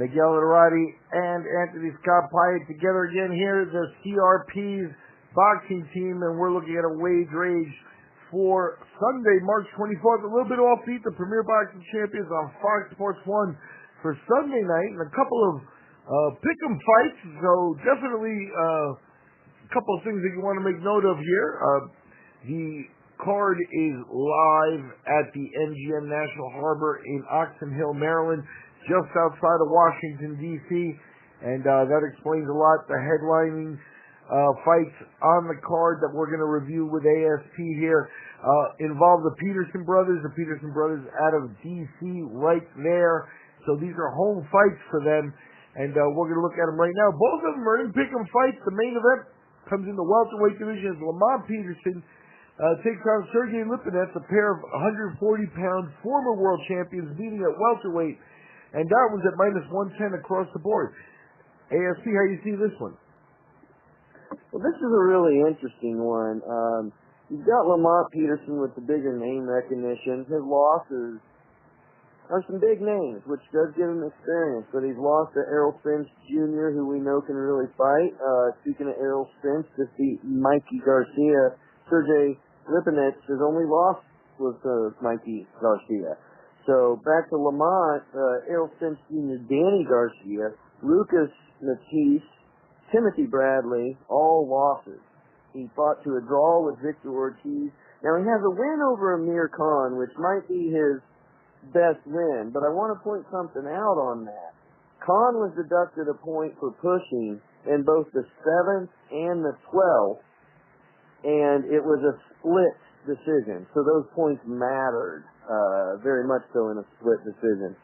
Miguel Iturrate and Anthony Scott Piatt together again here, the CRP's boxing team, and we're looking at a wage rage for Sunday, March 24th. A little bit offbeat, the Premier Boxing Champions on Fox Sports 1 for Sunday night, and a couple of pick'em fights, so definitely a couple of things that you want to make note of here. The card is live at the MGM National Harbor in Oxon Hill, Maryland, just outside of Washington, D.C., and that explains a lot. The headlining fights on the card that we're going to review with ASP here involve the Peterson brothers. The Peterson brothers out of D.C. right there. So these are home fights for them, and we're going to look at them right now. Both of them are in pick'em fights. The main event comes in the welterweight division as Lamont Peterson takes on Sergey Lipinets, a pair of 140-pound former world champions meeting at welterweight, and that was at -110 across the board. ASP, how do you see this one? Well, this is a really interesting one. You've got Lamont Peterson with the bigger name recognition. His losses are some big names, which does give him experience, but he's lost to Errol Spence Jr., who we know can really fight. Speaking of Errol Spence, just beat Mikey Garcia. Sergey Lipinets, his only loss was to Mikey Garcia. So back to Lamont, Errol Spence Jr., Danny Garcia, Lucas Matisse, Timothy Bradley, all losses. He fought to a draw with Victor Ortiz. Now he has a win over Amir Khan, which might be his best win, but I want to point something out on that. Khan was deducted a point for pushing in both the 7th and the 12th, and it was a split decision, so those points mattered very much so in a split decision.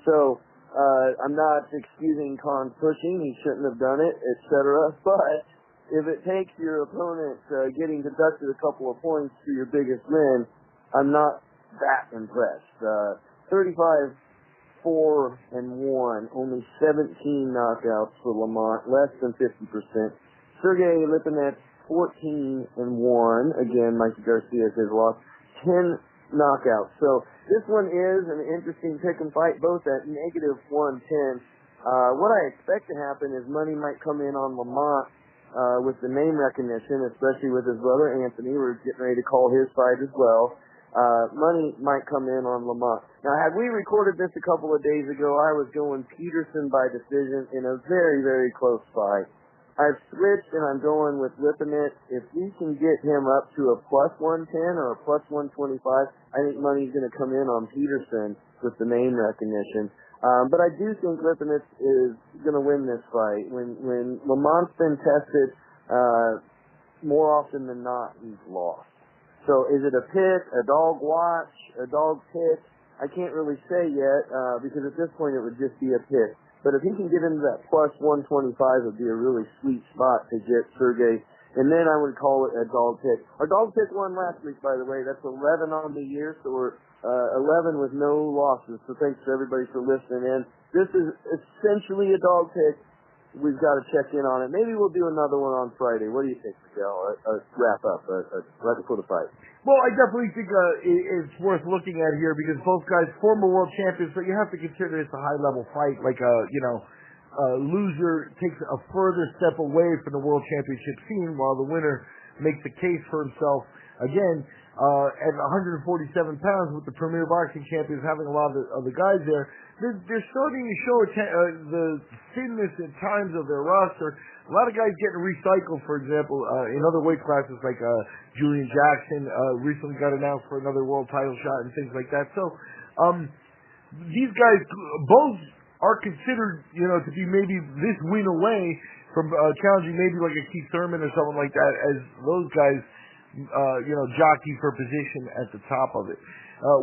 So I'm not excusing Khan's pushing, he shouldn't have done it, etc., but if it takes your opponent getting deducted a couple of points for your biggest win, I'm not that impressed. 35-4-1, only 17 knockouts for Lamont, less than 50%. Sergey Lipinets, 14-1. Again, Mikey Garcia has lost 10 knockouts. So this one is an interesting pick and fight, both at -110. What I expect to happen is money might come in on Lamont with the name recognition, especially with his brother Anthony. We're getting ready to call his fight as well. Money might come in on Lamont. Now, had we recorded this a couple of days ago, I was going Peterson by decision in a very, very close fight. I've switched, and I'm going with Lipinets. If we can get him up to a +110 or a +125, I think money's going to come in on Peterson with the name recognition. But I do think Lipinets is going to win this fight. When Lamont's been tested, more often than not, he's lost. So is it a pick, a dog watch, a dog pick? I can't really say yet because at this point it would just be a pick. But if he can get into that +125, it would be a really sweet spot to get Sergey. And then I would call it a dog pick. Our dog pick won last week, by the way. That's 11 on the year, so we're 11 with no losses. So thanks to everybody for listening in. This is essentially a dog pick. We've got to check in on it. Maybe we'll do another one on Friday. What do you think, Miguel? Wrap up, right before the fight. Well, I definitely think it's worth looking at here because both guys former world champions, but you have to consider it's a high-level fight. Like a loser takes a further step away from the world championship scene, while the winner makes a case for himself. Again, at 147 pounds with the Premier Boxing Champions having a lot of the guys there, they're starting to show the thinness at times of their roster. A lot of guys getting recycled, for example, in other weight classes like Julian Jackson recently got announced for another world title shot and things like that. So these guys both are considered, to be maybe this win away from challenging maybe like a Keith Thurman or someone like that, as those guys jockey for position at the top of it.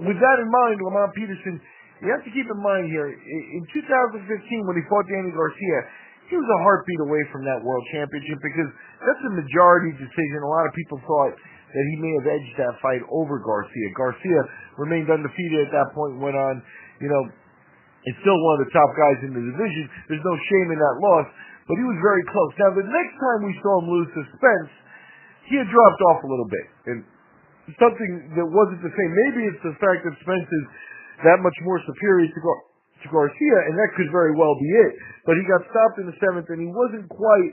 With that in mind, Lamont Peterson, you have to keep in mind here, in 2015 when he fought Danny Garcia, he was a heartbeat away from that world championship because that's a majority decision. A lot of people thought that he may have edged that fight over Garcia. Garcia remained undefeated at that point and went on, it's still one of the top guys in the division. There's no shame in that loss, but he was very close. Now, the next time we saw him lose to Spence, he had dropped off a little bit, and something that wasn't the same. Maybe it's the fact that Spence is that much more superior to to Garcia, and that could very well be it. But he got stopped in the 7th, and he wasn't quite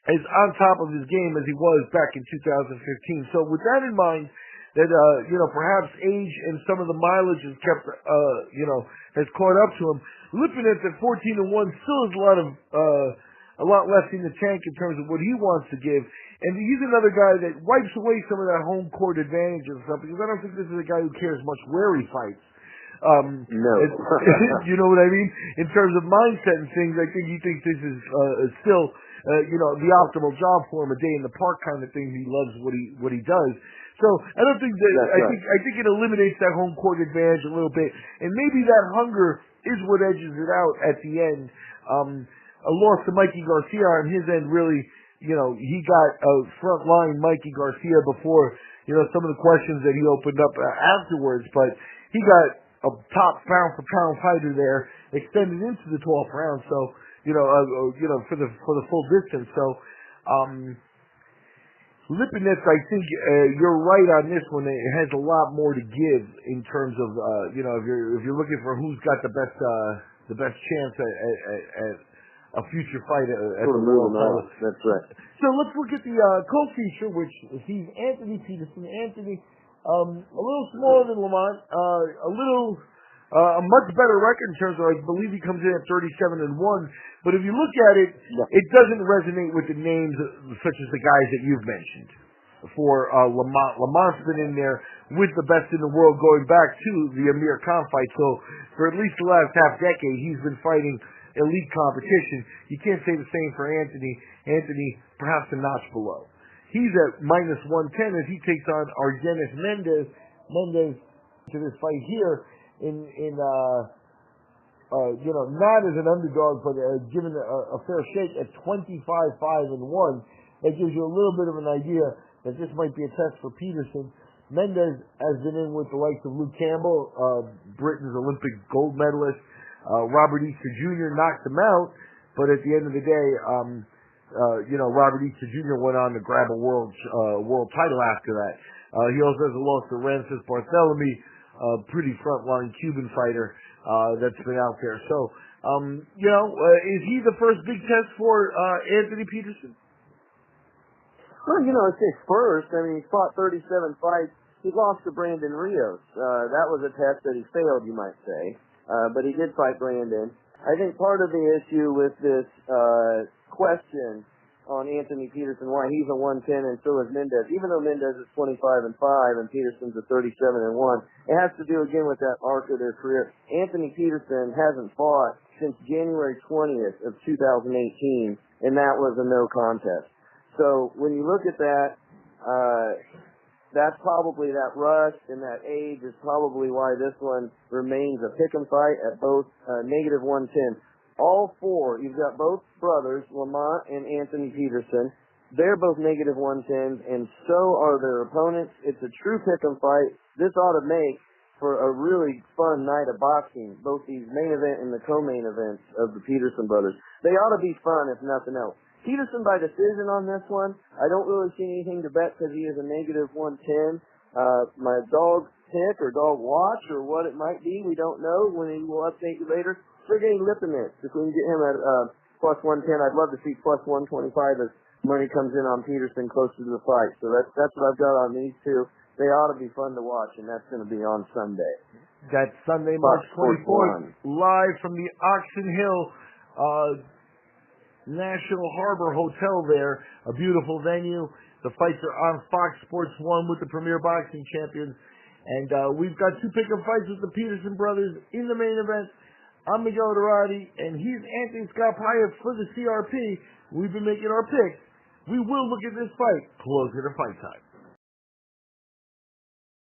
as on top of his game as he was back in 2015. So with that in mind, that perhaps age and some of the mileage has kept has caught up to him. Lipinets at 14-1 still has a lot left in the tank in terms of what he wants to give. And he's another guy that wipes away some of that home court advantage and stuff, because I don't think this is a guy who cares much where he fights. No. You know what I mean? In terms of mindset and things, I think he thinks this is still the optimal job for him, a day in the park kind of thing. He loves what he does. So I don't think that I think it eliminates that home court advantage a little bit, and maybe that hunger is what edges it out at the end. A loss to Mikey Garcia on his end really, he got a front line Mikey Garcia before, some of the questions that he opened up afterwards, but he got a top pound for pound fighter there, extended into the 12th round, so, for the full distance. So, Lipinets, I think you're right on this one. It has a lot more to give in terms of, if you're looking for who's got the best chance at a future fight at the world title. That's right. So let's look at the co-feature, which he's Anthony Peterson. Anthony, a little smaller than Lamont, a much better record in terms of, I believe he comes in at 37-1. But if you look at it, it doesn't resonate with the names such as the guys that you've mentioned. For Lamont, Lamont's been in there with the best in the world going back to the Amir Khan fight. So for at least the last half decade, he's been fighting elite competition. You can't say the same for Anthony. Anthony, perhaps a notch below. He's at -110 as he takes on Argenis Mendez. Mendez to this fight here not as an underdog, but given a fair shake at 25-5-1. That gives you a little bit of an idea that this might be a test for Peterson. Mendez has been in with the likes of Luke Campbell, Britain's Olympic gold medalist. Robert Easter Jr. knocked him out, but at the end of the day, Robert Easter Jr. went on to grab a world title after that. He also has a loss to Rancis Barthélemy, a pretty frontline Cuban fighter that's been out there. So, is he the first big test for Anthony Peterson? Well, I'd say first. I mean, he fought 37 fights. He lost to Brandon Rios. That was a test that he failed, you might say. But he did fight Brandon. I think part of the issue with this question on Anthony Peterson, why he's a 110 and so is Mendez, even though Mendez is 25-5 and Peterson's a 37-1, it has to do again with that arc of their career. Anthony Peterson hasn't fought since January 20th of 2018, and that was a no contest. So when you look at that, that's probably that rust and that age is probably why this one remains a pick'em fight at both -110. All four, you've got both brothers, Lamont and Anthony Peterson. They're both -110s, and so are their opponents. It's a true pick'em fight. This ought to make for a really fun night of boxing, both these main event and the co-main events of the Peterson brothers. They ought to be fun, if nothing else. Peterson by decision on this one. I don't really see anything to bet because he is a -110. My dog pick or dog watch or what it might be, we don't know. When he will update you later. Sergey Lipinets, if we can get him at +110, I'd love to see +125 as money comes in on Peterson closer to the fight. So that's what I've got on these two. They ought to be fun to watch, and that's going to be on Sunday. That's Sunday, March 24th, live from the Oxon Hill National Harbor Hotel there. A beautiful venue. The fights are on Fox Sports 1 with the Premier Boxing Champions. And we've got two pick'em fights with the Peterson brothers in the main event. I'm Miguel Iturrate, and he's Anthony Scott Piatt for the CRP. We've been making our picks. We will look at this fight closer to fight time.